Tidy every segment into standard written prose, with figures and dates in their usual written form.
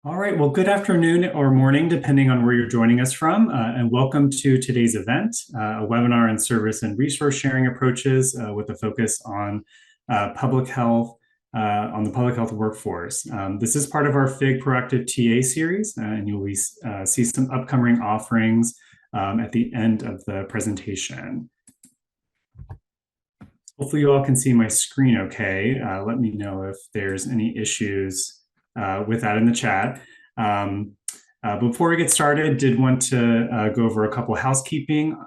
All right, well, good afternoon or morning, depending on where you're joining us from, and welcome to today's event, a webinar on service and resource sharing approaches with a focus on public health, on the public health workforce. This is part of our FIG Proactive TA series, and you'll see some upcoming offerings at the end of the presentation. Hopefully you all can see my screen okay. Let me know if there's any issues with that in the chat. Before we get started, did want to go over a couple housekeeping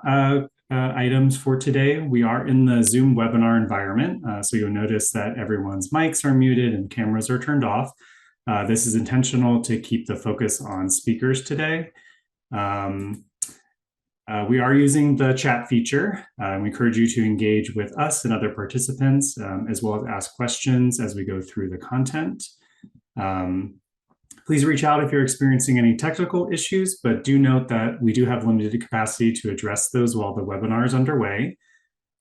items for today. We are in the Zoom webinar environment, so you'll notice that everyone's mics are muted and cameras are turned off. This is intentional to keep the focus on speakers today. We are using the chat feature. We encourage you to engage with us and other participants, as well as ask questions as we go through the content. Please reach out if you're experiencing any technical issues, but do note that we do have limited capacity to address those while the webinar is underway.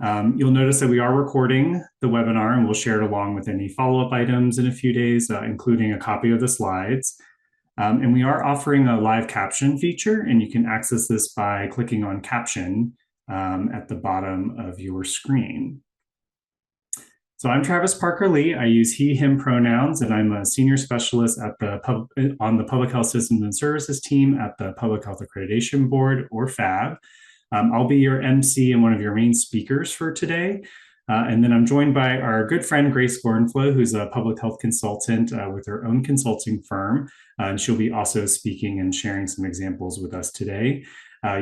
You'll notice that we are recording the webinar and we'll share it along with any follow-up items in a few days, including a copy of the slides. And we are offering a live caption feature, and you can access this by clicking on caption at the bottom of your screen. So I'm Travis Parker Lee. I use he, him pronouns, and I'm a senior specialist on the Public Health Systems and Services team at the Public Health Accreditation Board, or PHAB. I'll be your MC and one of your main speakers for today. And then I'm joined by our good friend, Grace Gorenflow, who's a public health consultant with her own consulting firm. And she'll be also speaking and sharing some examples with us today.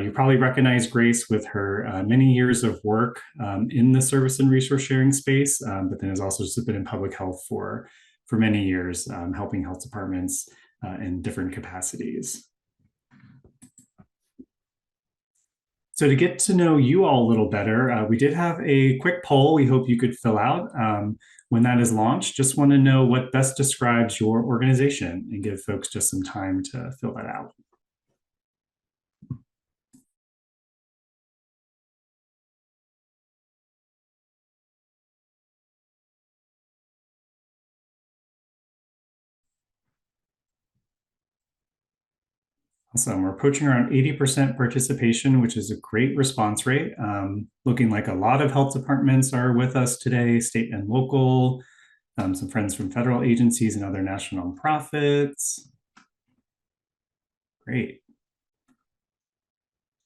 You probably recognize Grace with her many years of work in the service and resource sharing space, but then has also just been in public health for many years, helping health departments in different capacities. So to get to know you all a little better, we did have a quick poll we hope you could fill out when that is launched. Just want to know what best describes your organization and give folks just some time to fill that out. Awesome. We're approaching around 80% participation, which is a great response rate. Looking like a lot of health departments are with us today, state and local, some friends from federal agencies and other national nonprofits. Great.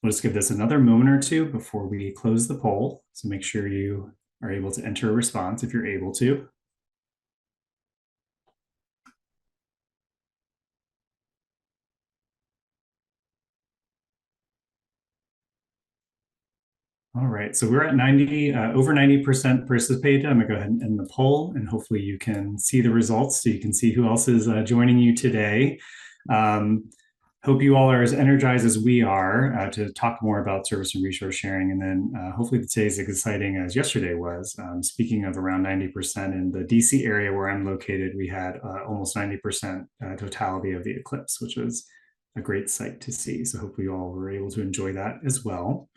We'll just give this another moment or two before we close the poll. So make sure you are able to enter a response if you're able to. All right, so we're at over 90% participated. I'm gonna go ahead and end the poll, and hopefully you can see the results so you can see who else is joining you today. Hope you all are as energized as we are to talk more about service and resource sharing, and then hopefully today's as exciting as yesterday was. Speaking of around 90%, in the DC area where I'm located, we had almost 90% totality of the eclipse, which was a great sight to see. So hopefully you all were able to enjoy that as well.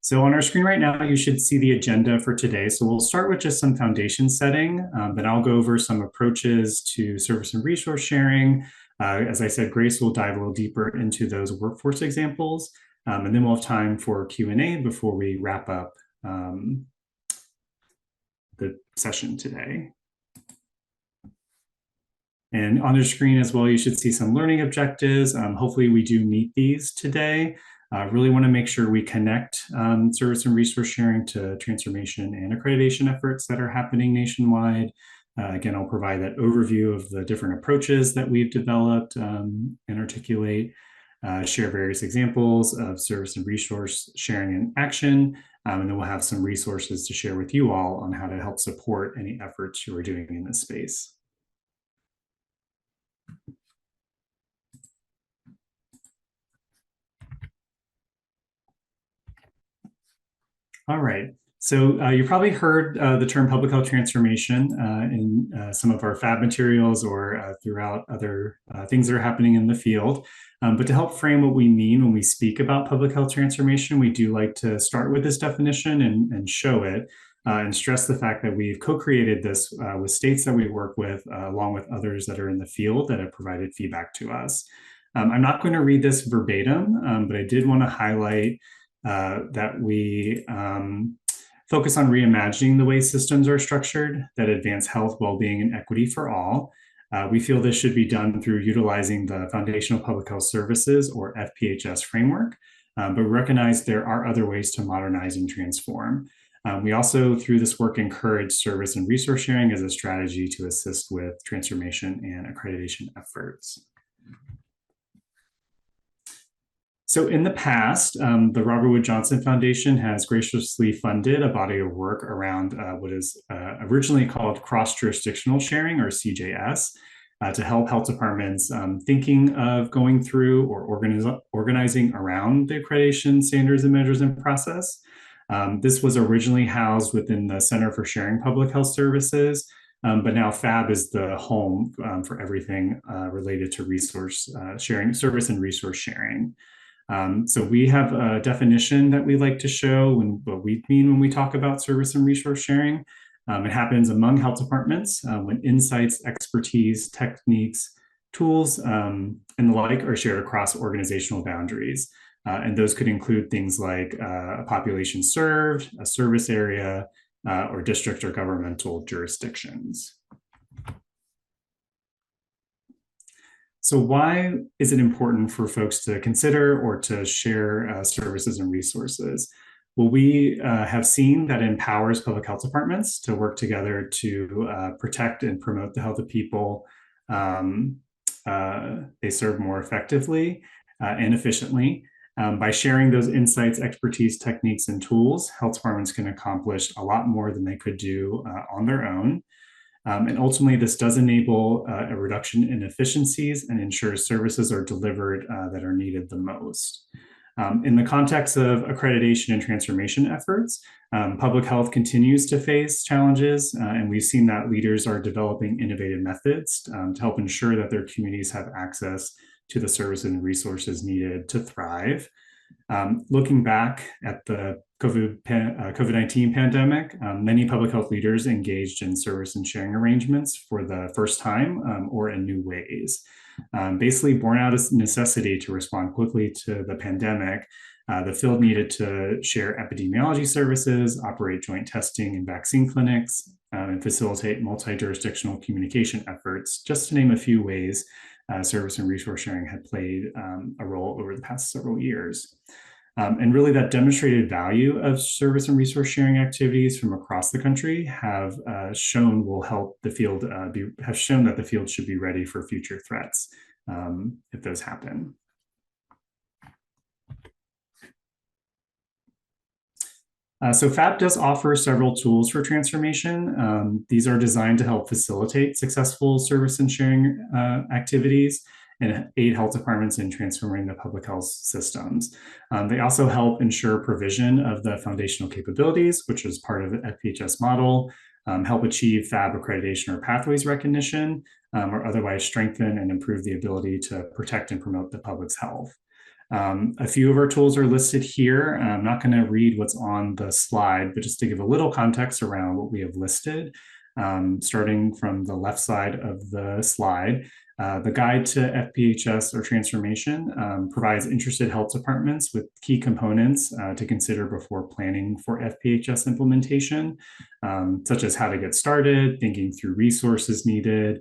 So on our screen right now, you should see the agenda for today. So we'll start with just some foundation setting, then I'll go over some approaches to service and resource sharing. As I said, Grace will dive a little deeper into those workforce examples, and then we'll have time for Q&A before we wrap up the session today. And on your screen as well, you should see some learning objectives. Hopefully we do meet these today. Really want to make sure we connect service and resource sharing to transformation and accreditation efforts that are happening nationwide. Again, I'll provide that overview of the different approaches that we've developed and articulate, share various examples of service and resource sharing in action, and then we'll have some resources to share with you all on how to help support any efforts you are doing in this space. All right. So you probably heard the term public health transformation in some of our PHAB materials or throughout other things that are happening in the field. But to help frame what we mean when we speak about public health transformation, we do like to start with this definition and show it. and stress the fact that we've co-created this with states that we work with, along with others that are in the field that have provided feedback to us. I'm not going to read this verbatim, but I did want to highlight that we focus on reimagining the way systems are structured that advance health, well-being, and equity for all. We feel this should be done through utilizing the Foundational Public Health Services, or FPHS framework, but recognize there are other ways to modernize and transform. We also, through this work, encourage service and resource sharing as a strategy to assist with transformation and accreditation efforts. So in the past, the Robert Wood Johnson Foundation has graciously funded a body of work around what is originally called cross-jurisdictional sharing, or CJS, to help health departments thinking of going through or organizing around the accreditation standards and measures and process. This was originally housed within the Center for Sharing Public Health Services, but now PHAB is the home for everything related to resource sharing, service and resource sharing. So we have a definition that we like to show what we mean when we talk about service and resource sharing. It happens among health departments when insights, expertise, techniques, tools, and the like are shared across organizational boundaries. And those could include things like a population served, a service area, or district or governmental jurisdictions. So why is it important for folks to consider or to share services and resources? Well, we have seen that it empowers public health departments to work together to protect and promote the health of people they serve more effectively and efficiently. By sharing those insights, expertise, techniques, and tools, health departments can accomplish a lot more than they could do on their own. And ultimately, this does enable a reduction in efficiencies and ensures services are delivered that are needed the most. In the context of accreditation and transformation efforts, public health continues to face challenges, and we've seen that leaders are developing innovative methods to help ensure that their communities have access to the services and resources needed to thrive. Looking back at the COVID-19 pandemic, many public health leaders engaged in service and sharing arrangements for the first time or in new ways. Basically born out of necessity to respond quickly to the pandemic, the field needed to share epidemiology services, operate joint testing and vaccine clinics, and facilitate multi-jurisdictional communication efforts, just to name a few ways service and resource sharing had played a role over the past several years. And really that demonstrated value of service and resource sharing activities from across the country have shown will help the field have shown that the field should be ready for future threats if those happen. So PHAB does offer several tools for transformation. These are designed to help facilitate successful service and sharing activities and aid health departments in transforming the public health systems. They also help ensure provision of the foundational capabilities, which is part of the FPHS model, help achieve PHAB accreditation or pathways recognition, or otherwise strengthen and improve the ability to protect and promote the public's health. A few of our tools are listed here. I'm not going to read what's on the slide, but just to give a little context around what we have listed, starting from the left side of the slide. The guide to FPHS or transformation provides interested health departments with key components to consider before planning for FPHS implementation, such as how to get started, thinking through resources needed,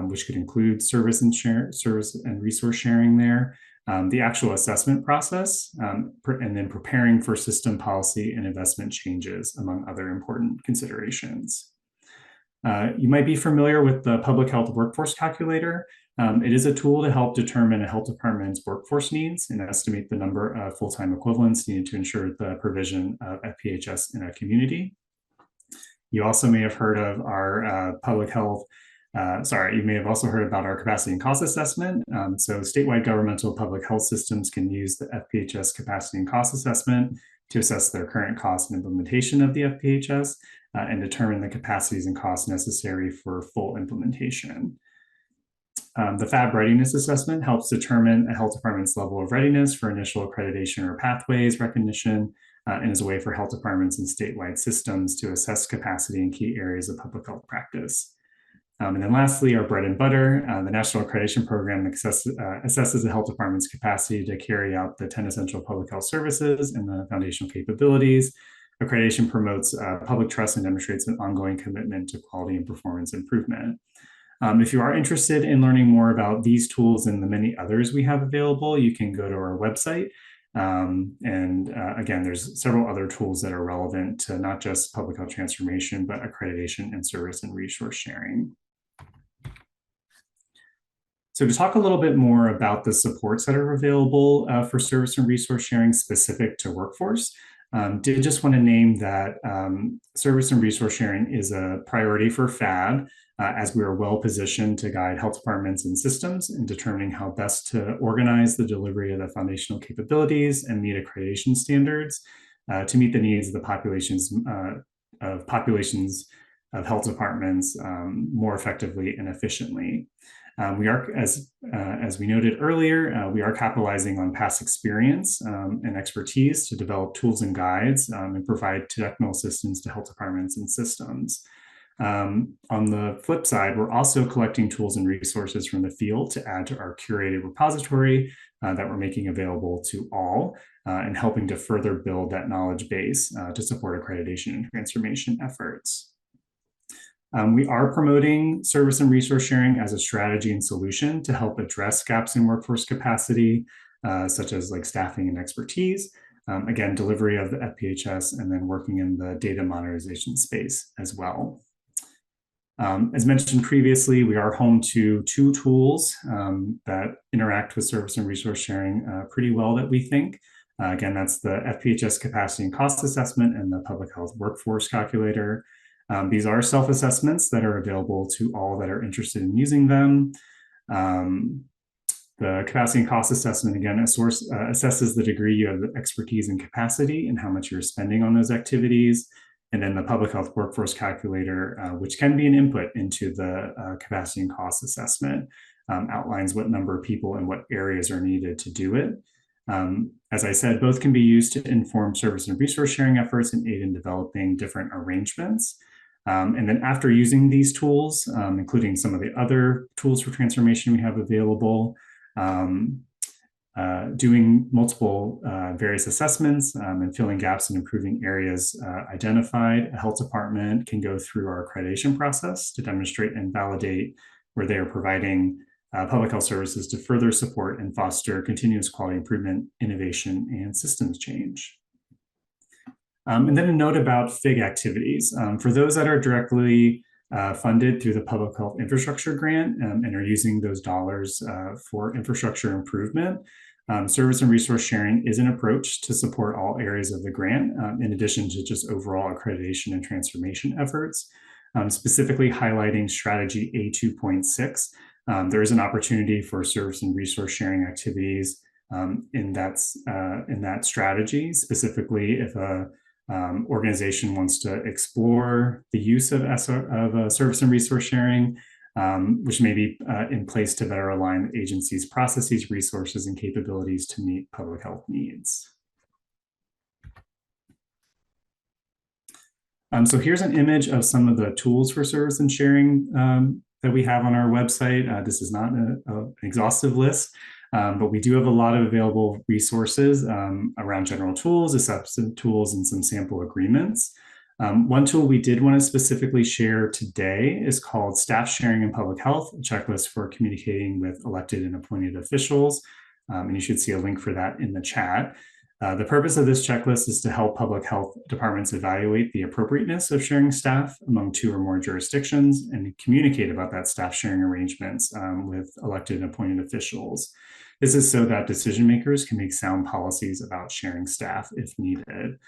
which could include service and resource sharing there. The actual assessment process, and then preparing for system policy and investment changes, among other important considerations. You might be familiar with the Public Health Workforce Calculator. It is a tool to help determine a health department's workforce needs and estimate the number of full-time equivalents needed to ensure the provision of FPHS in a community. You also may have heard of our public health you may have also heard about our capacity and cost assessment. So statewide governmental public health systems can use the FPHS capacity and cost assessment to assess their current cost and implementation of the FPHS and determine the capacities and costs necessary for full implementation. The PHAB readiness assessment helps determine a health department's level of readiness for initial accreditation or pathways recognition, and is a way for health departments and statewide systems to assess capacity in key areas of public health practice. And then lastly, our bread and butter, the National Accreditation Program assesses the health department's capacity to carry out the 10 essential public health services and the foundational capabilities. Accreditation promotes public trust and demonstrates an ongoing commitment to quality and performance improvement. If you are interested in learning more about these tools and the many others we have available, you can go to our website. Again, there's several other tools that are relevant to not just public health transformation, but accreditation and service and resource sharing. So to talk a little bit more about the supports that are available for service and resource sharing specific to workforce, did just want to name that service and resource sharing is a priority for PHAB, as we are well positioned to guide health departments and systems in determining how best to organize the delivery of the foundational capabilities and meet accreditation standards to meet the needs of the populations of health departments more effectively and efficiently. We are, as we noted earlier, we are capitalizing on past experience and expertise to develop tools and guides and provide technical assistance to health departments and systems. On the flip side, we're also collecting tools and resources from the field to add to our curated repository that we're making available to all and helping to further build that knowledge base to support accreditation and transformation efforts. We are promoting service and resource sharing as a strategy and solution to help address gaps in workforce capacity, such as like staffing and expertise, again, delivery of the FPHS, and then working in the data modernization space as well. As mentioned previously, we are home to two tools that interact with service and resource sharing pretty well that we think. Again, that's the FPHS capacity and cost assessment and the public health workforce calculator. These are self-assessments that are available to all that are interested in using them. The capacity and cost assessment, again, assesses the degree you have expertise and capacity and how much you're spending on those activities. And then the public health workforce calculator, which can be an input into the capacity and cost assessment, outlines what number of people and what areas are needed to do it. As I said, both can be used to inform service and resource sharing efforts and aid in developing different arrangements. And then after using these tools, including some of the other tools for transformation we have available, doing multiple various assessments and filling gaps and improving areas identified, a health department can go through our accreditation process to demonstrate and validate where they are providing public health services to further support and foster continuous quality improvement, innovation, and systems change. And then a note about FIG activities. For those that are directly funded through the Public Health Infrastructure Grant and are using those dollars for infrastructure improvement, service and resource sharing is an approach to support all areas of the grant, in addition to just overall accreditation and transformation efforts. Specifically highlighting strategy A2.6, there is an opportunity for service and resource sharing activities in that strategy. Specifically, if a organization wants to explore the use of service and resource sharing, which may be in place to better align the agency's processes, resources, and capabilities to meet public health needs. So here's an image of some of the tools for service and sharing that we have on our website. This is not an exhaustive list, but we do have a lot of available resources around general tools, assessment tools, and some sample agreements. One tool we did want to specifically share today is called Staff Sharing in Public Health, a checklist for communicating with elected and appointed officials. And you should see a link for that in the chat. The purpose of this checklist is to help public health departments evaluate the appropriateness of sharing staff among 2 or more jurisdictions and communicate about that staff sharing arrangements with elected and appointed officials. This is so that decision makers can make sound policies about sharing staff if needed.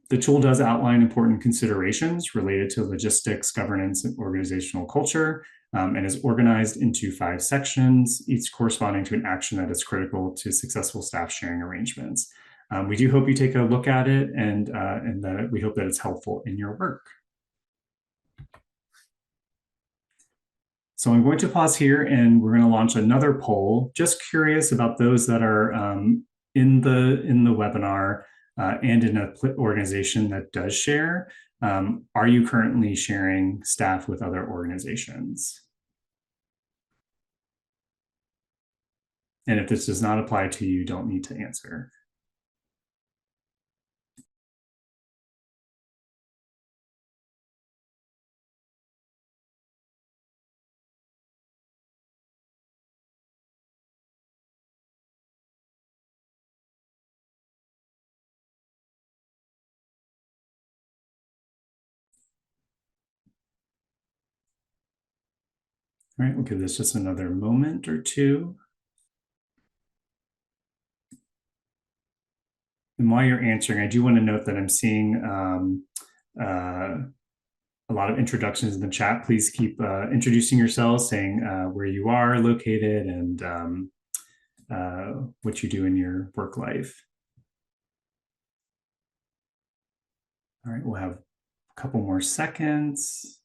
The tool does outline important considerations related to logistics, governance, and organizational culture, and is organized into 5 sections, each corresponding to an action that is critical to successful staff sharing arrangements. We do hope you take a look at it, and that we hope that it's helpful in your work. So I'm going to pause here, and we're going to launch another poll. Just curious about those that are in the webinar. and in an organization that does share, are you currently sharing staff with other organizations? And if this does not apply to you, you don't need to answer. All right, we'll give this just another moment or two. And while you're answering, I do want to note that I'm seeing a lot of introductions in the chat. Please keep introducing yourselves, saying where you are located and what you do in your work life. All right, we'll have a couple more seconds.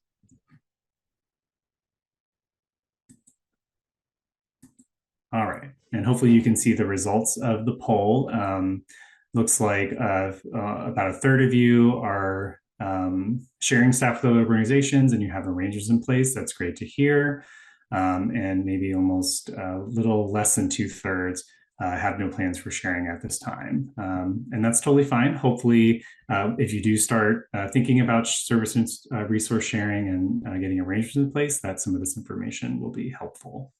All right, and hopefully you can see the results of the poll. Looks like about a third of you are sharing staff with other organizations and you have arrangements in place. That's great to hear. And maybe almost a little less than 2/3 have no plans for sharing at this time. And that's totally fine. Hopefully, if you do start thinking about service and resource sharing and getting arrangements in place, that some of this information will be helpful.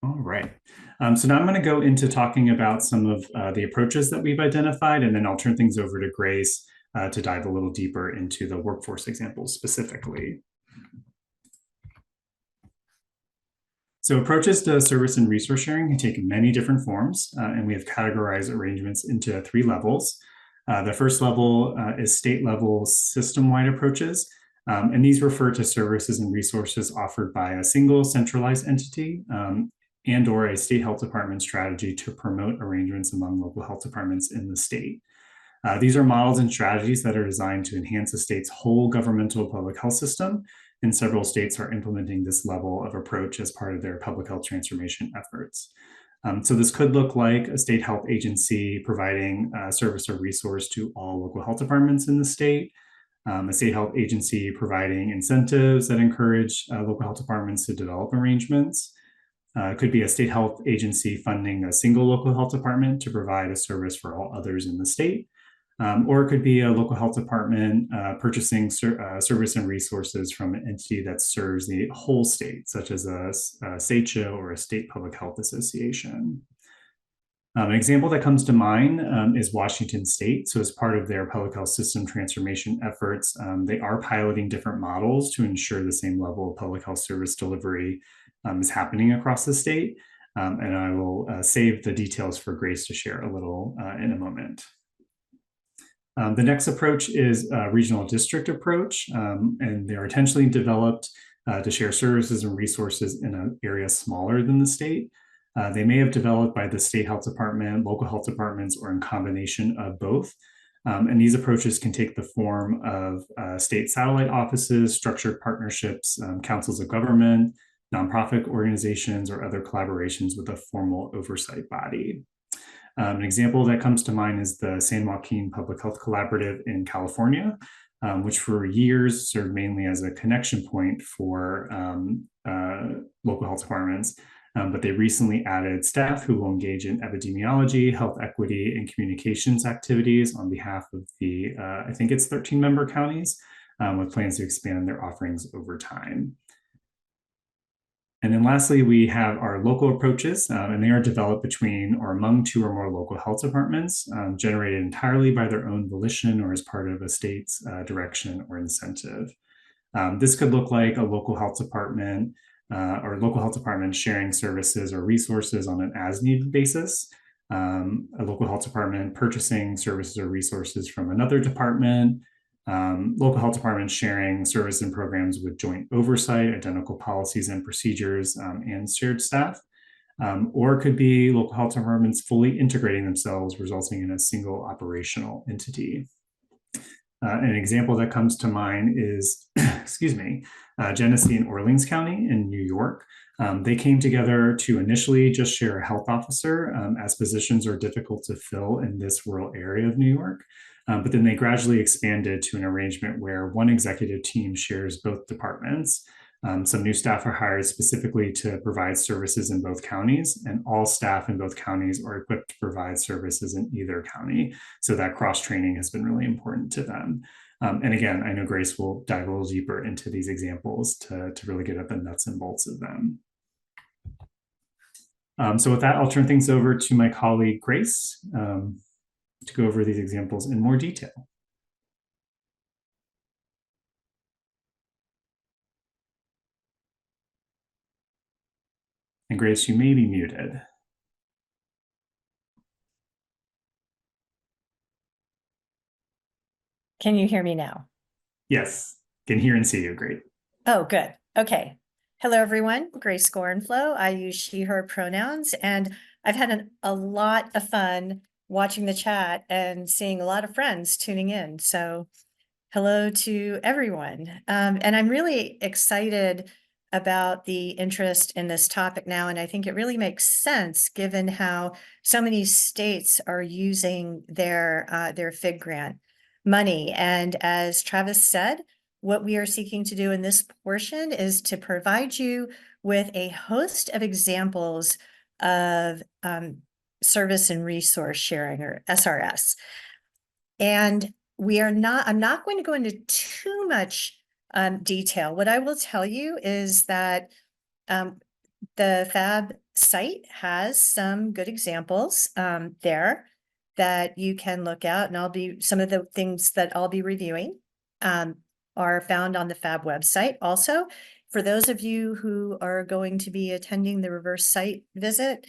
All right. So now I'm going to go into talking about some of the approaches that we've identified, and then I'll turn things over to Grace to dive a little deeper into the workforce examples specifically. So approaches to service and resource sharing can take many different forms, and we have categorized arrangements into 3 levels. The first level is state-level system-wide approaches, and these refer to services and resources offered by a single centralized entity and or a state health department strategy to promote arrangements among local health departments in the state. These are models and strategies that are designed to enhance the state's whole governmental public health system, and several states are implementing this level of approach as part of their public health transformation efforts. So this could look like a state health agency providing service or resource to all local health departments in the state, a state health agency providing incentives that encourage local health departments to develop arrangements. It could be a state health agency funding a single local health department to provide a service for all others in the state. Or it could be a local health department purchasing service and resources from an entity that serves the whole state, such as a SACHO or a state public health association. An example that comes to mind is Washington State. So as part of their public health system transformation efforts, they are piloting different models to ensure the same level of public health service delivery is happening across the state. And I will save the details for Grace to share a little in a moment. The next approach is a regional district approach, and they are intentionally developed to share services and resources in an area smaller than the state. They may have developed by the state health department, local health departments, or in combination of both. And these approaches can take the form of state satellite offices, structured partnerships, councils of government, nonprofit organizations, or other collaborations with a formal oversight body. An example that comes to mind is the San Joaquin Public Health Collaborative in California, which for years served mainly as a connection point for local health departments. But they recently added staff who will engage in epidemiology, health equity, and communications activities on behalf of the, I think it's 13 member counties, with plans to expand their offerings over time. And then lastly, we have our local approaches, and they are developed between or among 2 or more local health departments, generated entirely by their own volition or as part of a state's direction or incentive. This could look like a local health department or local health department sharing services or resources on an as-needed basis, a local health department purchasing services or resources from another department, local health departments sharing service and programs with joint oversight, identical policies and procedures, and shared staff. Or it could be local health departments fully integrating themselves, resulting in a single operational entity. An example that comes to mind is, excuse me, Genesee and Orleans County in New York. They came together to initially just share a health officer, as positions are difficult to fill in this rural area of New York. But then they gradually expanded to an arrangement where one executive team shares both departments. Some new staff are hired specifically to provide services in both counties, and all staff in both counties are equipped to provide services in either county. So that cross training has been really important to them. And again, I know Grace will dive a little deeper into these examples to really get at the nuts and bolts of them. So with that, I'll turn things over to my colleague, Grace, to go over these examples in more detail. And Grace, you may be muted. Can you hear me now? Yes, can hear and see you. Great. Oh, good. Okay. Hello, everyone. Grace Scorenflow. I use she, her pronouns, and I've had a lot of fun watching the chat and seeing a lot of friends tuning in. So hello to everyone. And I'm really excited about the interest in this topic now. And I think it really makes sense given how so many states are using their FIG grant money. And as Travis said, what we are seeking to do in this portion is to provide you with a host of examples of service and resource sharing, or SRS. And I'm not going to go into too much detail. What I will tell you is that the PHAB site has some good examples there that you can look at, and some of the things that I'll be reviewing are found on the PHAB website. Also, for those of you who are going to be attending the reverse site visit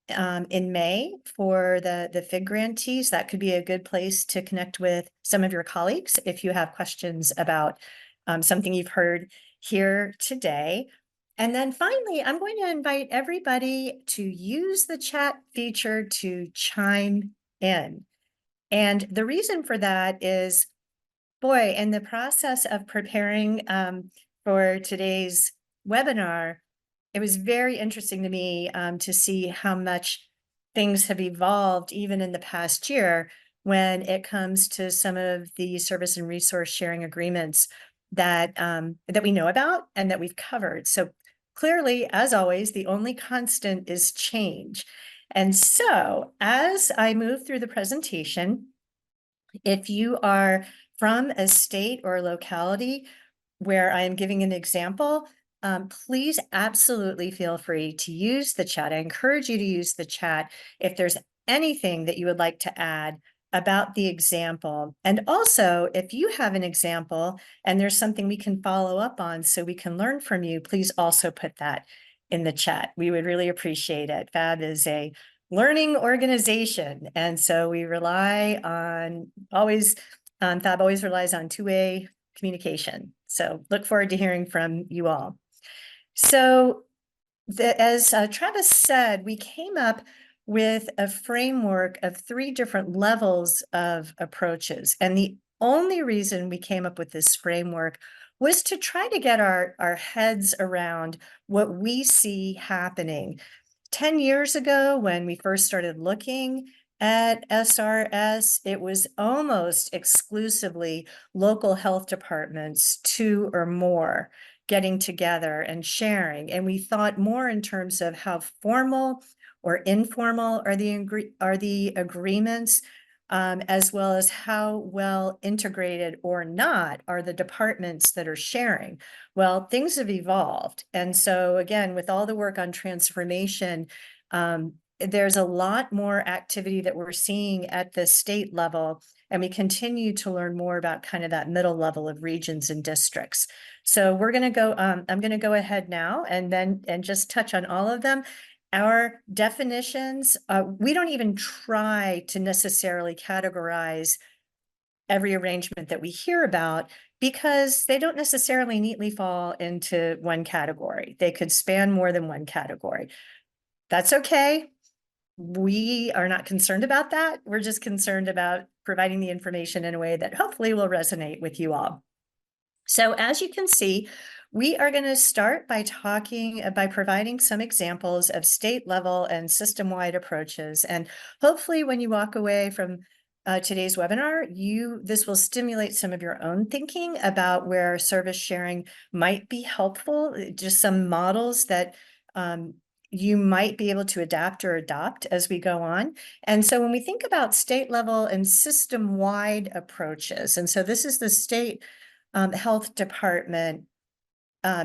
in May for the FIG grantees, that could be a good place to connect with some of your colleagues if you have questions about something you've heard here today. And then finally, I'm going to invite everybody to use the chat feature to chime in. And the reason for that is, boy, in the process of preparing for today's webinar, it was very interesting to me to see how much things have evolved even in the past year when it comes to some of the service and resource sharing agreements that that we know about and that we've covered. So clearly, as always, the only constant is change. And so as I move through the presentation, if you are from a state or locality where I am giving an example, please absolutely feel free to use the chat. I encourage you to use the chat if there's anything that you would like to add about the example. And also, if you have an example and there's something we can follow up on so we can learn from you, please also put that in the chat. We would really appreciate it. PHAB is a learning organization, and so we rely on PHAB always relies on two-way communication. So look forward to hearing from you all. So as Travis said, we came up with a framework of 3 different levels of approaches. And the only reason we came up with this framework was to try to get our heads around what we see happening. 10 years ago, when we first started looking at SRS, it was almost exclusively local health departments, 2 or more, getting together and sharing. And we thought more in terms of how formal or informal are the agreements, as well as how well integrated or not are the departments that are sharing. Well, things have evolved. And so again, with all the work on transformation, there's a lot more activity that we're seeing at the state level, and we continue to learn more about kind of that middle level of regions and districts. So we're going to go, I'm going to go ahead now and just touch on all of them. Our definitions, we don't even try to necessarily categorize every arrangement that we hear about because they don't necessarily neatly fall into one category. They could span more than one category. That's okay. we are not concerned about that. We're just concerned about providing the information in a way that hopefully will resonate with you all. So as you can see, we are going to start by by providing some examples of state level and system-wide approaches. And hopefully when you walk away from today's webinar, this will stimulate some of your own thinking about where service sharing might be helpful, just some models that you might be able to adapt or adopt as we go on. And so when we think about state level and system-wide approaches, and so this is the state health department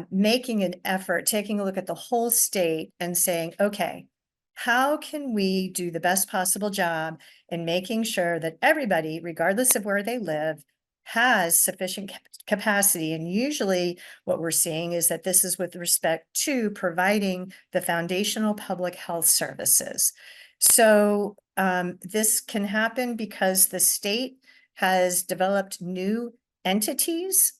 making an effort, taking a look at the whole state and saying, okay, how can we do the best possible job in making sure that everybody, regardless of where they live, has sufficient capacity? And usually what we're seeing is that this is with respect to providing the foundational public health services. So this can happen because the state has developed new entities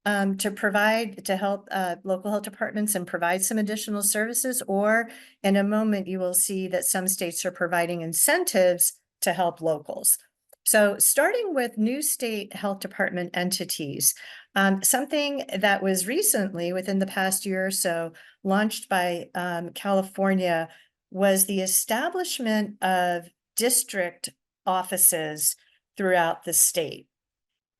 to help local health departments and provide some additional services, or in a moment you will see that some states are providing incentives to help locals. So starting with new state health department entities, something that was recently, within the past year or so, launched by California was the establishment of district offices throughout the state.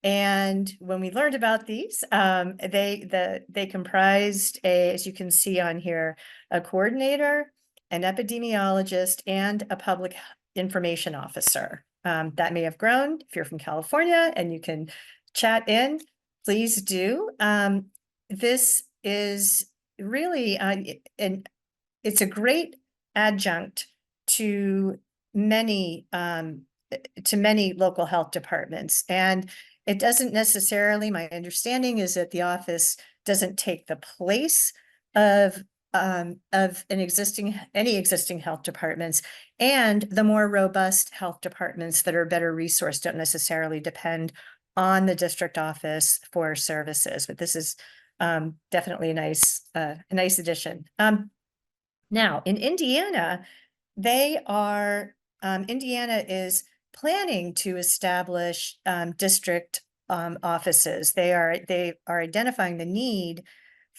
And when we learned about these, they comprised as you can see on here, a coordinator, an epidemiologist, and a public information officer. That may have grown. If you're from California and you can chat in, please do. This is really, it's a great adjunct to many local health departments. And it doesn't necessarily, my understanding is that the office doesn't take the place of any existing health departments, and the more robust health departments that are better resourced don't necessarily depend on the district office for services. But this is definitely a nice addition. Now in Indiana, Indiana is planning to establish district offices. They are identifying the need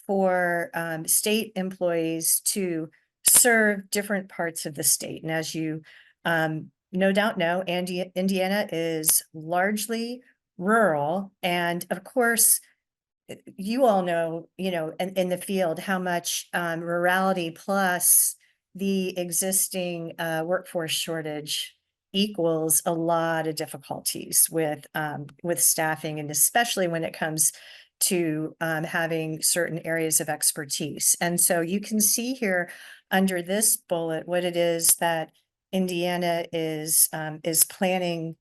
for state employees to serve different parts of the state. And as you no doubt know, Indiana is largely rural. And of course, you all know, in the field, how much rurality plus the existing workforce shortage equals a lot of difficulties with staffing, and especially when it comes to having certain areas of expertise. And so you can see here under this bullet what it is that Indiana is planning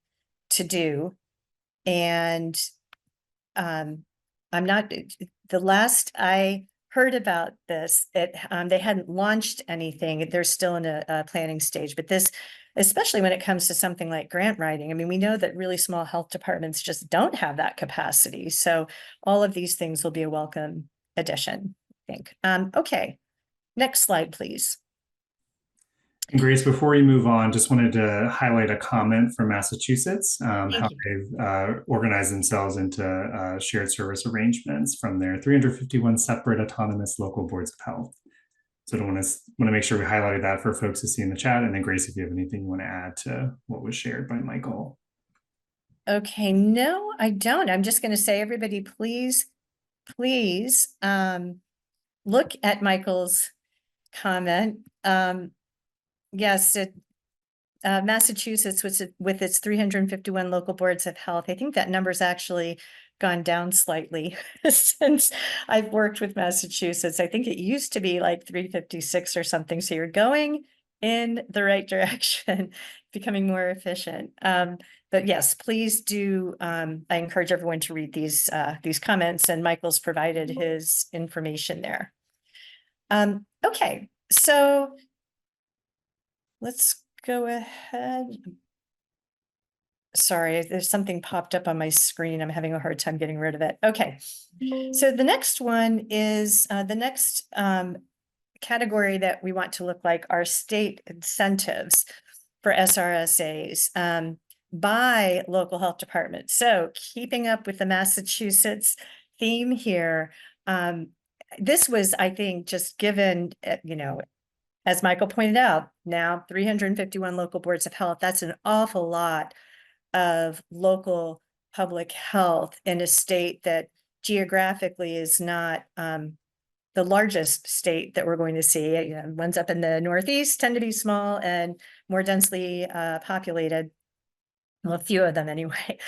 to do. And the last I heard about this, they hadn't launched anything. They're still in a planning stage, but this, especially when it comes to something like grant writing, I mean, we know that really small health departments just don't have that capacity. So all of these things will be a welcome addition, I think. Okay, next slide, please. And Grace, before we move on, just wanted to highlight a comment from Massachusetts, how they've organized themselves into shared service arrangements from their 351 separate autonomous local boards of health. So I want to make sure we highlighted that for folks to see in the chat. And then Grace, if you have anything you want to add to what was shared by Michael. Okay, no, I don't. I'm just going to say, everybody, please look at Michael's comment. Yes, Massachusetts, with its 351 local boards of health, I think that number's actually gone down slightly since I've worked with Massachusetts. I think it used to be like 356 or something. So you're going in the right direction, becoming more efficient. But yes, please do. I encourage everyone to read these comments, and Michael's provided his information there. Okay, so let's go ahead. Sorry, there's something popped up on my screen. I'm having a hard time getting rid of it. Okay, so the next one is the next category that we want to look like are state incentives for SRSAs by local health departments. So keeping up with the Massachusetts theme here, this was, I think, just given, as Michael pointed out, now 351 local boards of health. That's an awful lot of local public health in a state that geographically is not the largest state that we're going to see. Ones up in the Northeast tend to be small and more densely populated. Well, a few of them anyway.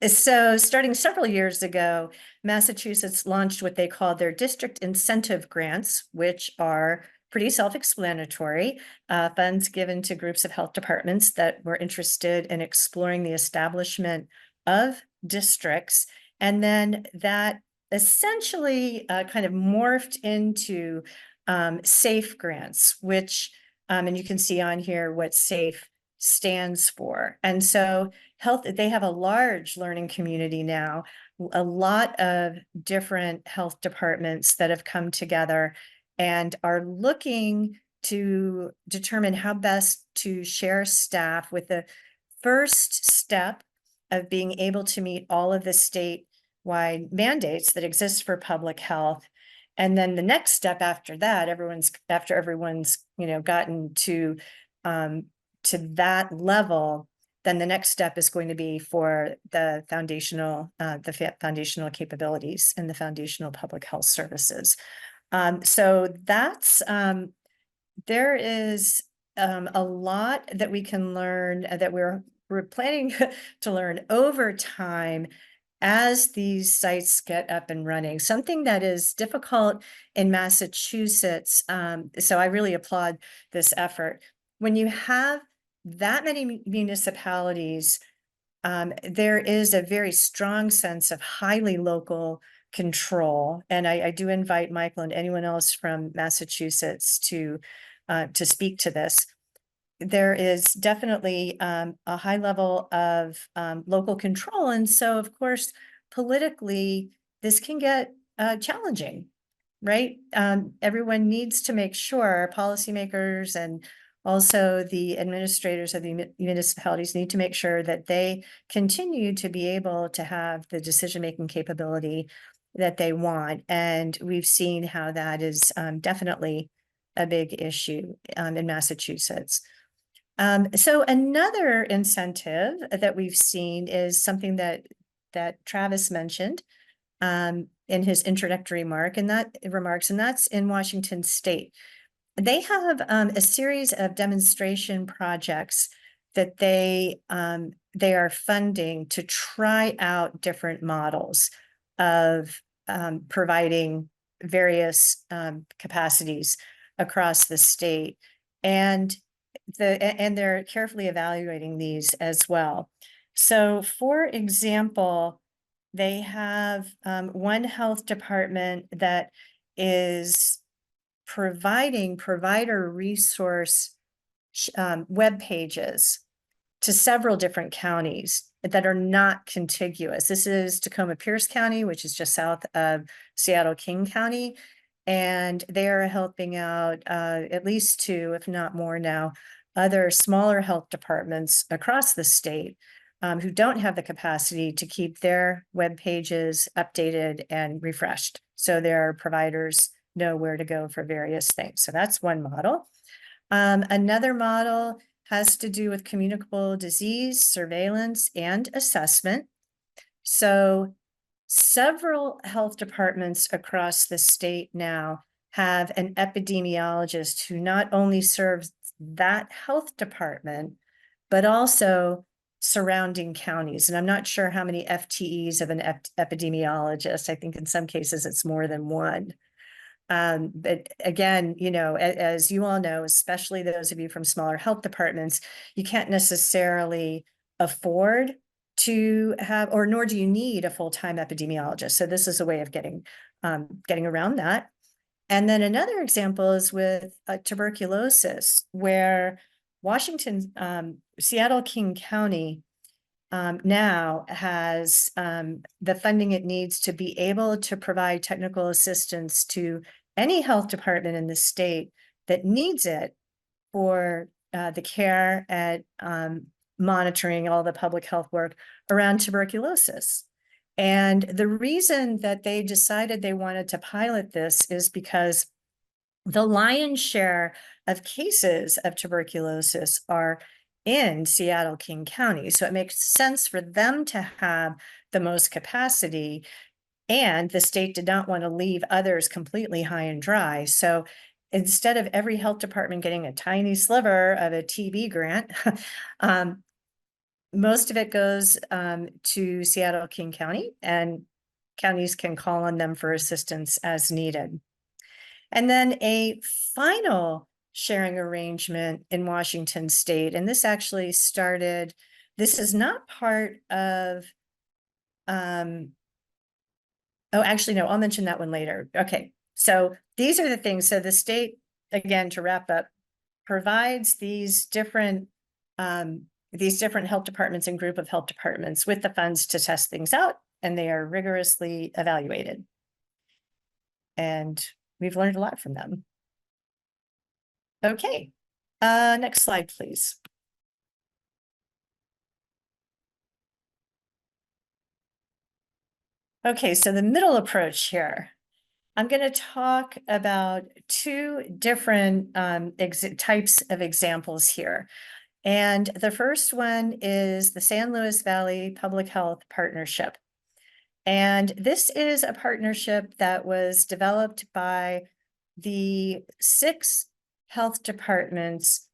So starting several years ago, Massachusetts launched what they called their district incentive grants, which are pretty self-explanatory, funds given to groups of health departments that were interested in exploring the establishment of districts. And then that essentially kind of morphed into SAFE grants, which, and you can see on here what SAFE stands for. And so they have a large learning community now, a lot of different health departments that have come together and are looking to determine how best to share staff, with the first step of being able to meet all of the statewide mandates that exist for public health. And then the next step after that, after everyone's gotten to that level, then the next step is going to be for the foundational capabilities and the foundational public health services. So that's there is a lot that we can learn, that we're planning to learn over time as these sites get up and running. Something that is difficult in Massachusetts, so I really applaud this effort. When you have that many municipalities, there is a very strong sense of highly local control. And I do invite Michael and anyone else from Massachusetts to speak to this. There is definitely a high level of local control. And so, of course, politically, this can get challenging, right? Everyone needs to make sure, policymakers and also the administrators of the municipalities need to make sure that they continue to be able to have the decision-making capability that they want. And we've seen how that is definitely a big issue in Massachusetts. So another incentive that we've seen is something that Travis mentioned in his introductory remarks, and that's in Washington State. They have a series of demonstration projects that they are funding to try out different models of providing various capacities across the state, and they're carefully evaluating these as well. So, for example, they have one health department that is providing provider resource web pages to several different counties that are not contiguous. This is Tacoma Pierce County, which is just south of Seattle King County. And they are helping out at least two, if not more now, other smaller health departments across the state who don't have the capacity to keep their web pages updated and refreshed. So their providers know where to go for various things. So that's one model. Another model has to do with communicable disease surveillance and assessment. So several health departments across the state now have an epidemiologist who not only serves that health department, but also surrounding counties. And I'm not sure how many FTEs of an epidemiologist. I think in some cases it's more than one. But again, as you all know, especially those of you from smaller health departments, you can't necessarily afford to have, or nor do you need, a full-time epidemiologist. So this is a way of getting around that. And then another example is with tuberculosis, where Seattle King County now has the funding it needs to be able to provide technical assistance to any health department in the state that needs it for the care and monitoring all the public health work around tuberculosis. And the reason that they decided they wanted to pilot this is because the lion's share of cases of tuberculosis are in Seattle, King County. So it makes sense for them to have the most capacity, and the state did not want to leave others completely high and dry. So instead of every health department getting a tiny sliver of a TB grant, most of it goes to Seattle, King County, and counties can call on them for assistance as needed. And then a final sharing arrangement in Washington state, and this actually started, this is not part of, oh, actually, no, I'll mention that one later. Okay, so these are the things. So the state, again, to wrap up, provides these different health departments and group of health departments with the funds to test things out, and they are rigorously evaluated. And we've learned a lot from them. Okay, next slide, please. Okay, so the middle approach here. I'm going to talk about two different types of examples here. And the first one is the San Luis Valley Public Health Partnership. And this is a partnership that was developed by the 6 health departments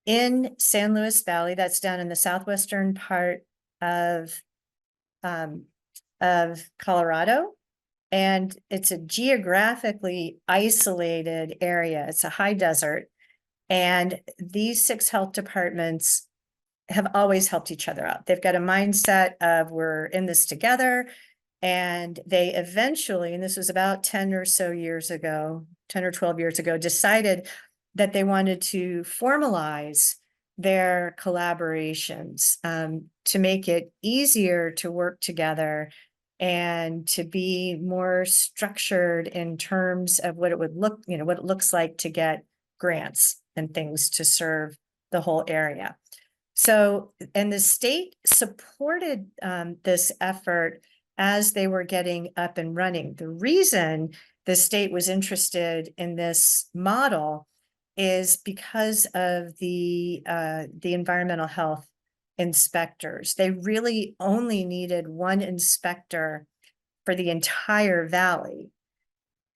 in San Luis Valley, that's down in the southwestern part of Colorado. And it's a geographically isolated area. It's a high desert. And these 6 health departments have always helped each other out. They've got a mindset of we're in this together. And they eventually, and this was about 10 or so years ago, 10 or 12 years ago, decided that they wanted to formalize their collaborations to make it easier to work together and to be more structured in terms of what it would look, what it looks like to get grants and things to serve the whole area. So, and the state supported this effort as they were getting up and running. The reason the state was interested in this model is because of the environmental health inspectors. They really only needed one inspector for the entire valley.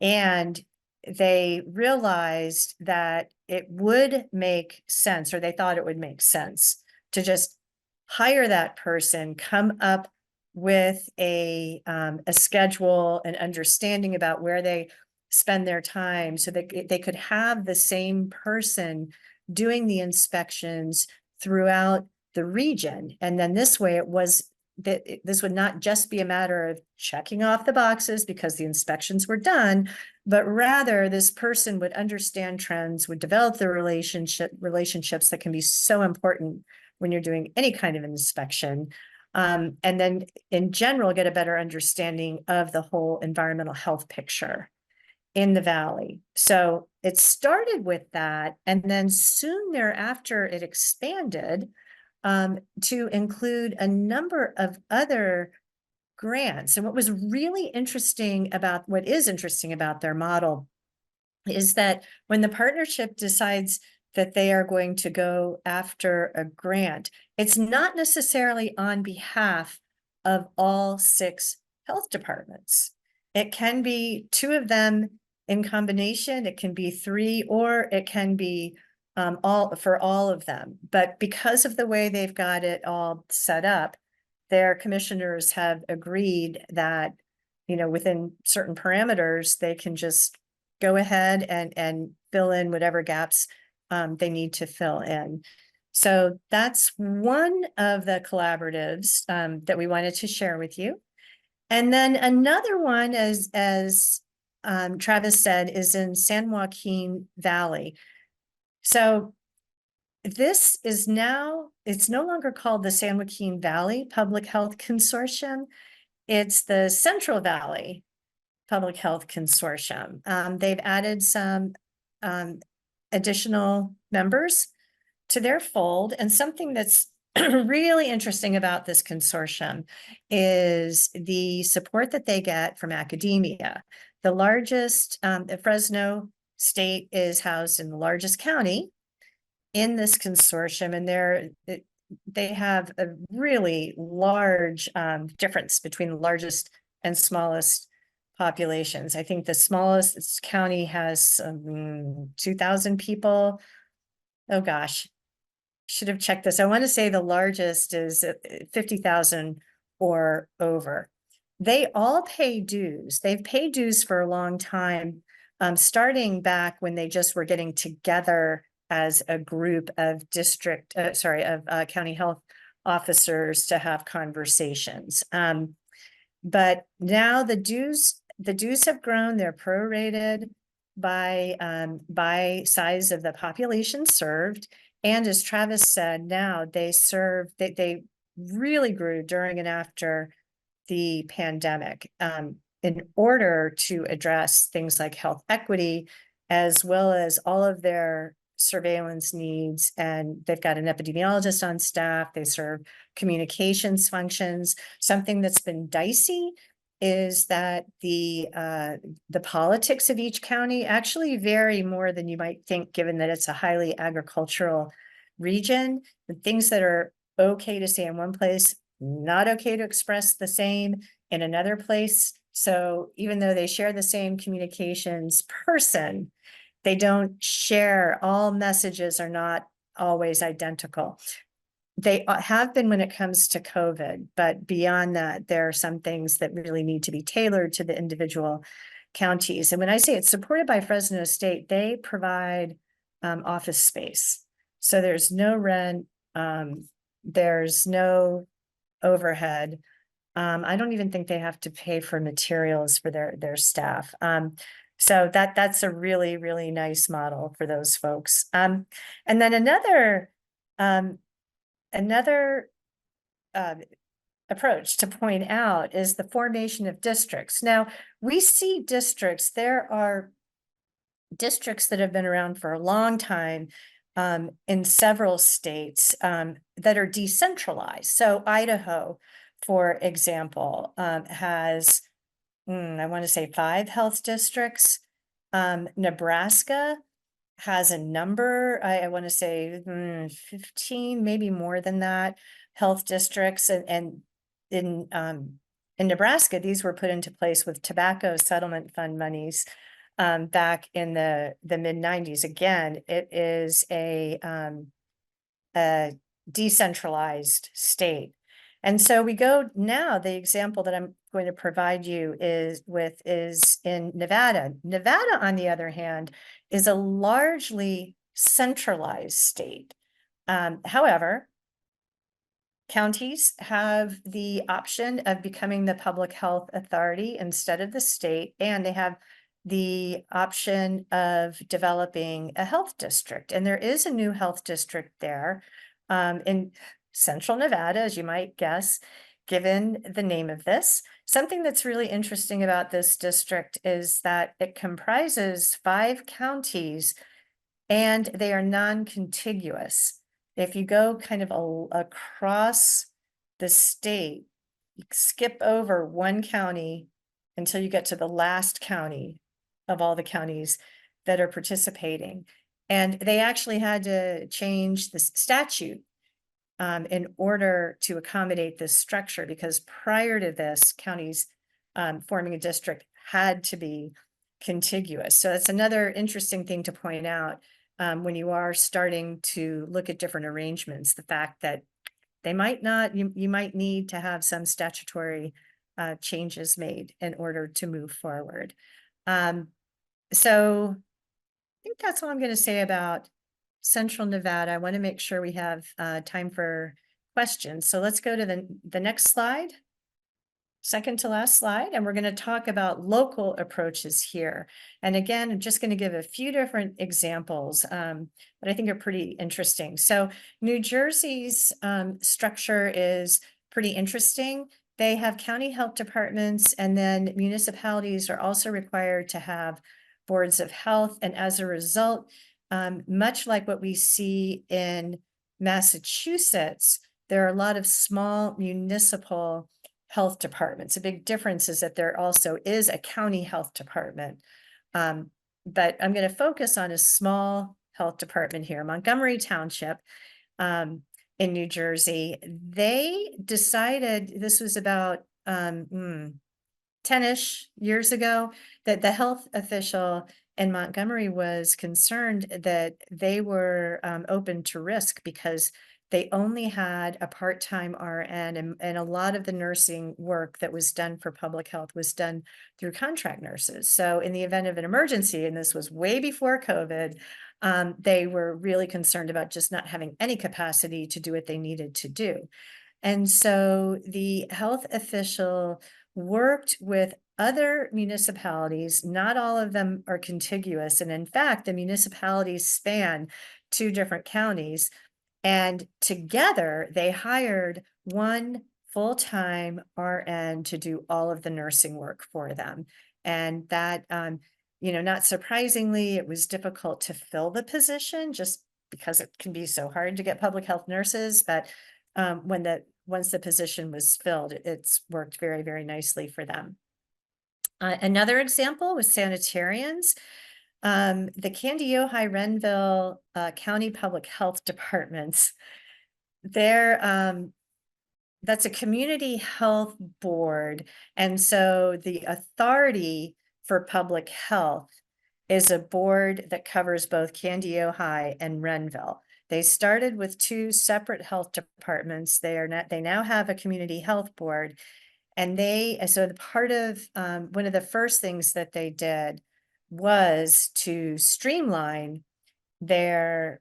And they realized that it would make sense, or they thought it would make sense, to just hire that person, come up with a schedule and understanding about where they spend their time, so that they could have the same person doing the inspections throughout the region. And then this way it was that this would not just be a matter of checking off the boxes because the inspections were done, but rather this person would understand trends, would develop the relationships that can be so important when you're doing any kind of inspection. And then in general, get a better understanding of the whole environmental health picture in the valley. So it started with that, and then soon thereafter it expanded to include a number of other grants. And what is interesting about their model is that when the partnership decides that they are going to go after a grant, it's not necessarily on behalf of all 6 health departments. It can be 2 of them in combination, it can be 3, or it can be all of them. But because of the way they've got it all set up, their commissioners have agreed that, within certain parameters, they can just go ahead and fill in whatever gaps they need to fill in. So that's one of the collaboratives that we wanted to share with you. And then another one, as Travis said, is in San Joaquin Valley. So this is now, it's no longer called the San Joaquin Valley Public Health Consortium. It's the Central Valley Public Health Consortium. They've added some additional members to their fold, and something that's really interesting about this consortium is the support that they get from academia. The largest, Fresno State is housed in the largest county in this consortium, and they have a really large difference between the largest and smallest populations. I think the smallest county has 2,000 people. Oh gosh, should have checked this. I want to say the largest is 50,000 or over. They all pay dues. They've paid dues for a long time, starting back when they just were getting together as a group of county health officers to have conversations. But now the dues have grown. They're prorated by size of the population served. And as Travis said, now they really grew during and after the pandemic in order to address things like health equity, as well as all of their surveillance needs. And they've got an epidemiologist on staff. They serve communications functions. Something that's been dicey is that the politics of each county actually vary more than you might think, given that it's a highly agricultural region. The things that are okay to say in one place, not okay to express the same in another place. So even though they share the same communications person, they don't share. All messages are not always identical. They have been when it comes to COVID, but beyond that, there are some things that really need to be tailored to the individual counties. And when I say it's supported by Fresno State, they provide office space. So there's no rent, there's no overhead. I don't even think they have to pay for materials for their staff. So that's a really, really nice model for those folks. And then another approach to point out is the formation of districts. Now, we see districts, there are districts that have been around for a long time in several states that are decentralized. So Idaho, for example, has, I want to say 5 health districts. Nebraska has a number, I want to say 15, maybe more than that, health districts. And in Nebraska, these were put into place with tobacco settlement fund monies back in the mid-90s. Again, it is a decentralized state. And so we go now, the example that I'm going to provide you is in Nevada. Nevada, on the other hand, is a largely centralized state. However, counties have the option of becoming the public health authority instead of the state, and they have the option of developing a health district. And there is a new health district there in Central Nevada, as you might guess, given the name of this. Something that's really interesting about this district is that it comprises 5 counties and they are non-contiguous. If you go kind of across the state, you skip over one county until you get to the last county of all the counties that are participating. And they actually had to change the statute in order to accommodate this structure, because prior to this, counties forming a district had to be contiguous. So that's another interesting thing to point out when you are starting to look at different arrangements, the fact that they might not, you might need to have some statutory changes made in order to move forward. So I think that's all I'm going to say about Central Nevada. I want to make sure we have time for questions. So let's go to the next slide. Second to last slide, and we're going to talk about local approaches here. And again, I'm just going to give a few different examples that I think are pretty interesting. So New Jersey's structure is pretty interesting. they have county health departments, and then municipalities are also required to have boards of health. And as a result, much like what we see in Massachusetts, there are a lot of small municipal health departments. A big difference is that there also is a county health department. But I'm going to focus on a small health department here, Montgomery Township. In New Jersey, they decided, this was about 10-ish years ago, that the health official in Montgomery was concerned that they were open to risk because they only had a part-time RN, and a lot of the nursing work that was done for public health was done through contract nurses. So in the event of an emergency, and this was way before COVID, they were really concerned about just not having any capacity to do what they needed to do. And so the health official worked with other municipalities. Not all of them are contiguous. And in fact, the municipalities span 2 different counties. And together they hired one full-time RN to do all of the nursing work for them. And that, not surprisingly, it was difficult to fill the position just because it can be so hard to get public health nurses. But once the position was filled, it's worked very, very nicely for them. Another example was sanitarians. The Candy-Ojai Renville County Public Health Departments, that's a community health board. And so the authority for public health is a board that covers both Candy-Ojai and Renville. They started with 2 separate health departments. They now have a community health board. And so the part of one of the first things that they did was to streamline their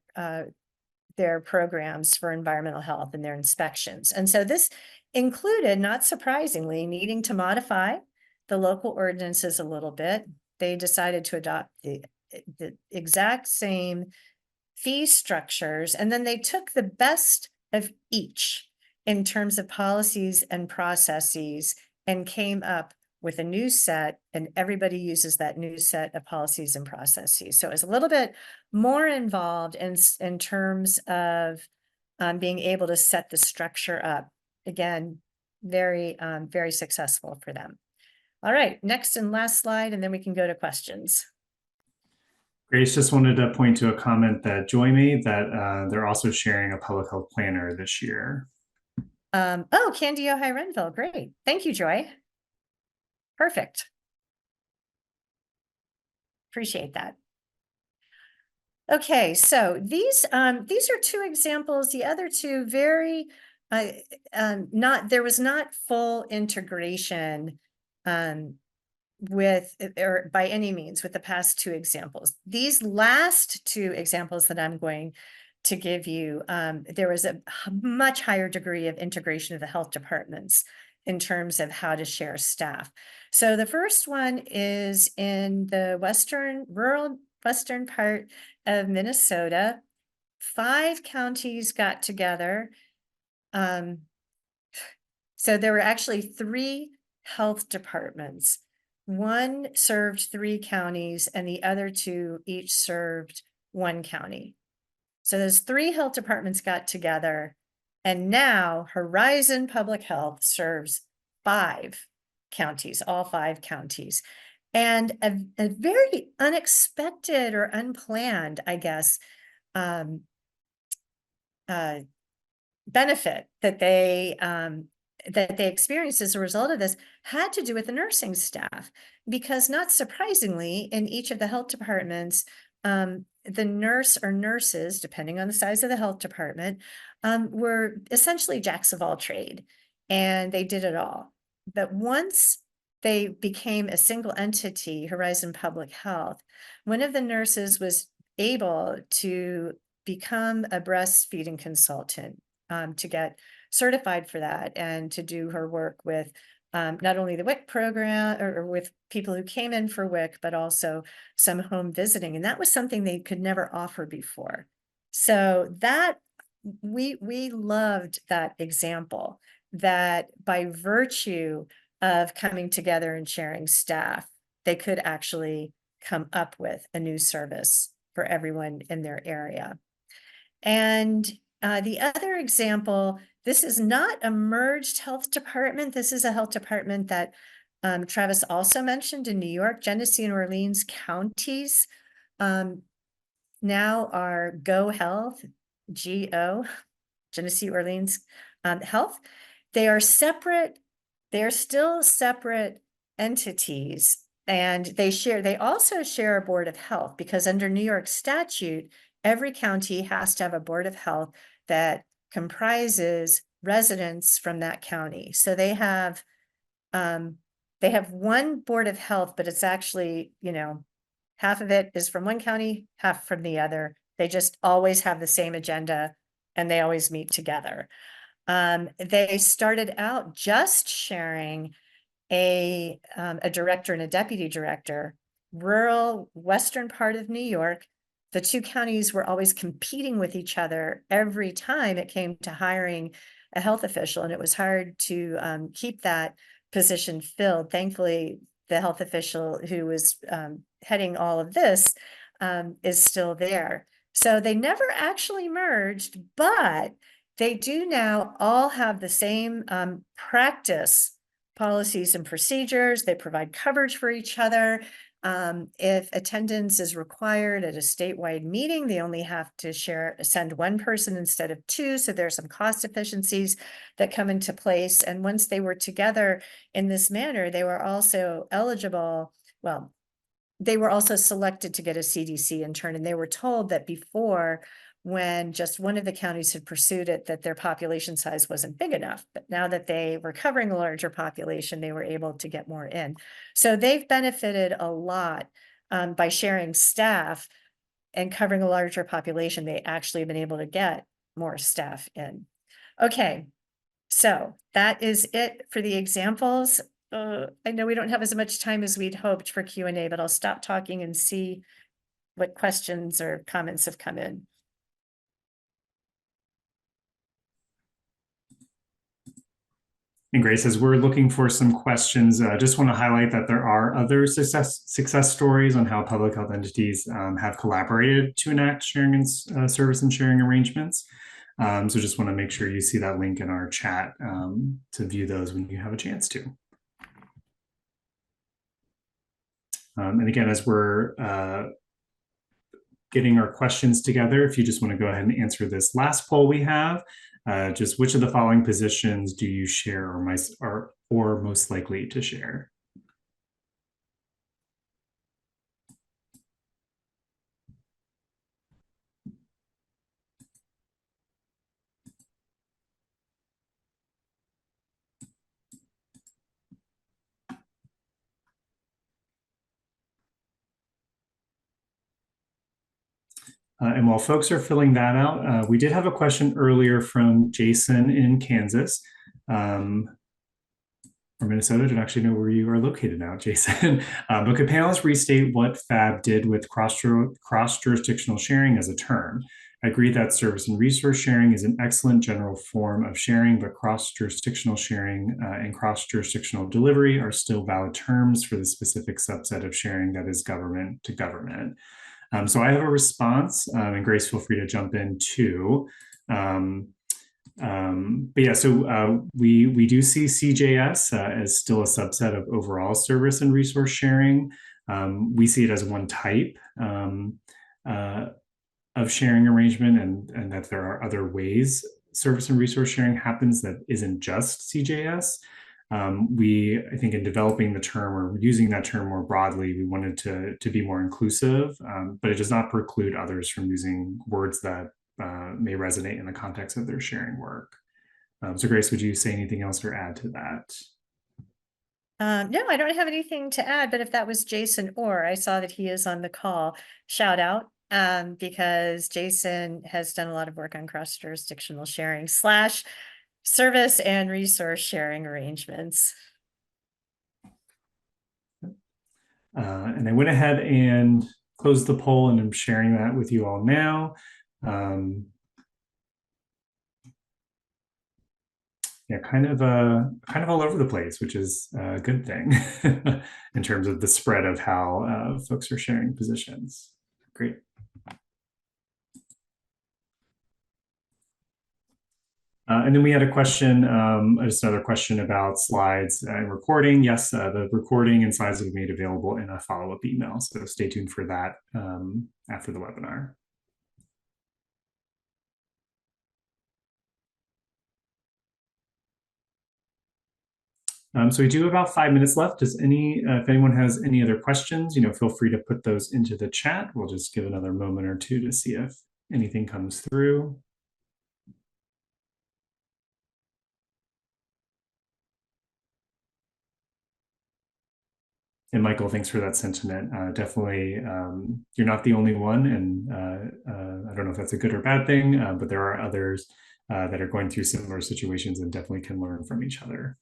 programs for environmental health and their inspections. And so this included, not surprisingly, needing to modify the local ordinances a little bit. They decided to adopt the exact same fee structures, and then they took the best of each in terms of policies and processes and came up with a new set, and everybody uses that new set of policies and processes. So it was a little bit more involved in terms of being able to set the structure up. Again, very, very successful for them. All right, next and last slide, and then we can go to questions. Grace just wanted to point to a comment that Joy made that they're also sharing a public health planner this year. Oh, Candy-Ojai Renville, great. Thank you, Joy. Perfect. Appreciate that. Okay, so these are 2 examples. The other 2 very there was not full integration with, or by any means, with the past 2 examples. These last 2 examples that I'm going to give you, there was a much higher degree of integration of the health departments in terms of how to share staff. So the first one is in the rural western part of Minnesota. 5 counties got together. So there were actually 3 health departments. One served 3 counties, and the other 2 each served 1 county. So those 3 health departments got together, and now Horizon Public Health serves 5 counties, all 5 counties. And a very unexpected or unplanned, I guess, benefit that they experienced as a result of this had to do with the nursing staff, because not surprisingly, in each of the health departments, the nurse or nurses, depending on the size of the health department, were essentially jacks of all trade, and they did it all. But once they became a single entity, Horizon Public Health, one of the nurses was able to become a breastfeeding consultant, to get certified for that and to do her work with not only the WIC program or with people who came in for WIC, but also some home visiting. And that was something they could never offer before. So that we loved that example, that by virtue of coming together and sharing staff, they could actually come up with a new service for everyone in their area. And the other example, this is not a merged health department. This is a health department that Travis also mentioned in New York. Genesee and Orleans counties now are Go Health, GO, Genesee Orleans Health. They are separate. They're still separate entities, and they also share a board of health, because under New York statute, every county has to have a board of health that comprises residents from that county. So they have one board of health, but it's actually, half of it is from one county, half from the other. They just always have the same agenda and they always meet together. They started out just sharing a director and a deputy director. Rural western part of New York, the two counties were always competing with each other every time it came to hiring a health official, and it was hard to keep that position filled. Thankfully, the health official who was heading all of this is still there. So they never actually merged, but they do now all have the same practice policies and procedures. They provide coverage for each other. If attendance is required at a statewide meeting, they only have to send one person instead of two. So there's some cost efficiencies that come into place. And once they were together in this manner, they were also eligible. Well, they were also selected to get a CDC intern, and they were told that before, when just one of the counties had pursued it, that their population size wasn't big enough. But now that they were covering a larger population, they were able to get more in. So they've benefited a lot by sharing staff and covering a larger population. They actually have been able to get more staff in. Okay, so that is it for the examples. I know we don't have as much time as we'd hoped for Q&A, but I'll stop talking and see what questions or comments have come in. And Grace, as we're looking for some questions, just want to highlight that there are other success stories on how public health entities have collaborated to enact sharing and service and sharing arrangements. So just want to make sure you see that link in our chat to view those when you have a chance to. And again, as we're getting our questions together, if you just want to go ahead and answer this last poll we have, just which of the following positions do you share or most likely to share? And while folks are filling that out, we did have a question earlier from Jason in Kansas. Or Minnesota. I don't actually know where you are located now, Jason. But could panelists restate what PHAB did with cross-jurisdictional sharing as a term? I agree that service and resource sharing is an excellent general form of sharing, but cross-jurisdictional sharing and cross-jurisdictional delivery are still valid terms for the specific subset of sharing that is government to government. So I have a response, and Grace, feel free to jump in too. But yeah, so we do see CJS as still a subset of overall service and resource sharing. We see it as one type of sharing arrangement, and that there are other ways service and resource sharing happens that isn't just CJS. I think in developing the term or using that term more broadly, we wanted to be more inclusive, but it does not preclude others from using words that may resonate in the context of their sharing work. So Grace, would you say anything else or add to that? No, I don't have anything to add, but if that was Jason Orr, I saw that he is on the call, shout out, because Jason has done a lot of work on cross-jurisdictional sharing / service and resource sharing arrangements. And I went ahead and closed the poll, and I'm sharing that with you all now. yeah, kind of all over the place, which is a good thing in terms of the spread of how folks are sharing positions. Great. And then we had a question, just another question about slides and recording. Yes, the recording and slides will be made available in a follow-up email. So stay tuned for that after the webinar. So we do have about 5 minutes left. Does if anyone has any other questions, feel free to put those into the chat. We'll just give another moment or two to see if anything comes through. And Michael, thanks for that sentiment. Definitely, you're not the only one, and I don't know if that's a good or bad thing, but there are others that are going through similar situations and definitely can learn from each other.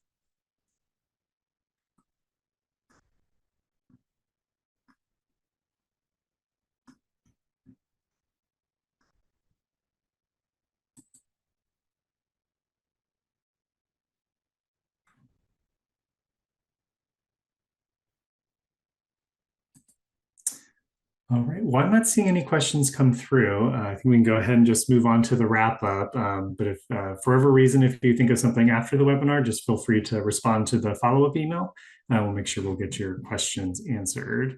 All right, well, I'm not seeing any questions come through. I think we can go ahead and just move on to the wrap up. But if for whatever reason, if you think of something after the webinar, just feel free to respond to the follow-up email. We'll make sure we'll get your questions answered.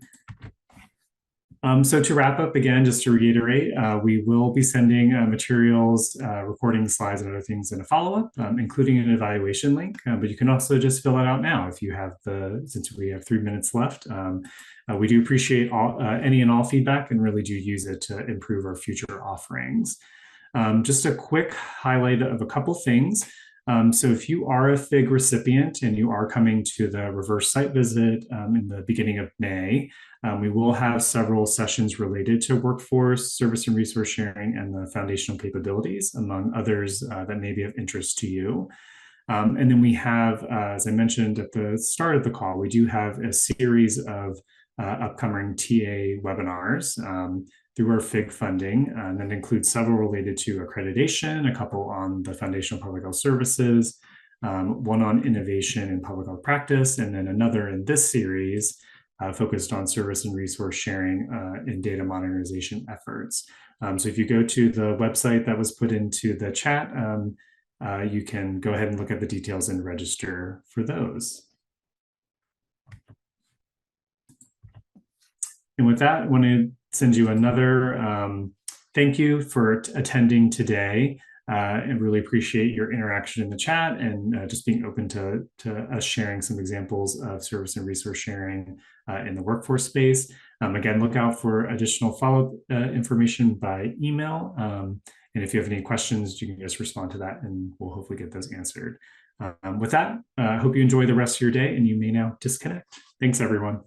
So to wrap up, again, just to reiterate, we will be sending materials, recording slides and other things in a follow-up, including an evaluation link, but you can also just fill it out now if you have since we have 3 minutes left. We do appreciate any and all feedback and really do use it to improve our future offerings. Just a quick highlight of a couple things. So if you are a FIG recipient and you are coming to the reverse site visit in the beginning of May, we will have several sessions related to workforce, service and resource sharing, and the foundational capabilities, among others that may be of interest to you. And then we have, as I mentioned at the start of the call, we do have a series of upcoming TA webinars through our FIG funding, and that includes several related to accreditation, a couple on the foundational public health services, one on innovation in public health practice, and then another in this series focused on service and resource sharing and data modernization efforts. So if you go to the website that was put into the chat, you can go ahead and look at the details and register for those. And with that, I want to send you another thank you for attending today. And really appreciate your interaction in the chat and just being open to us sharing some examples of service and resource sharing in the workforce space. Again, look out for additional follow-up information by email. And if you have any questions, you can just respond to that and we'll hopefully get those answered. With that, I hope you enjoy the rest of your day and you may now disconnect. Thanks, everyone.